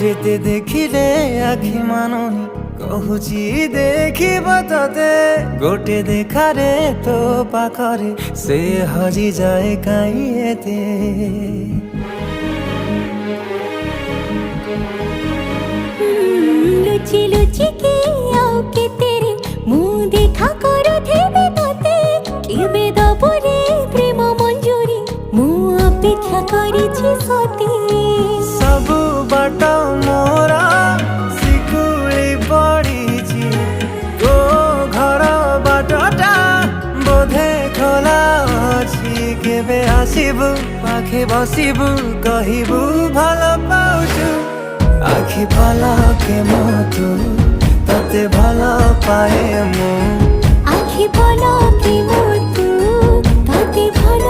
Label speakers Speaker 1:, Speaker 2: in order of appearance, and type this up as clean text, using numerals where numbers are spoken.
Speaker 1: যেতে দেখিলে আখি মানুনি কহুচি দেখিব ততে গোটে দেখারে তো পাখরে সে হজি যায় কাইয়েতে
Speaker 2: লুচি লুচি কে আও কে তেরে মু দেখা করো থেবে ততে কেবে দবরে প্রেম মঞ্জুরি মু অপেক্ষা করিছি সতে
Speaker 1: সবু বাট মোরা শিকুলি পড়িছি তো ঘর বাটটা বোধে খোলা ଅଛି কেবে আসিবু পাখে বসিবু কহিবু ভাল পাউছু আখি পলকে মতু ততে ভাল পায়ে মু
Speaker 2: আখি পলকে মু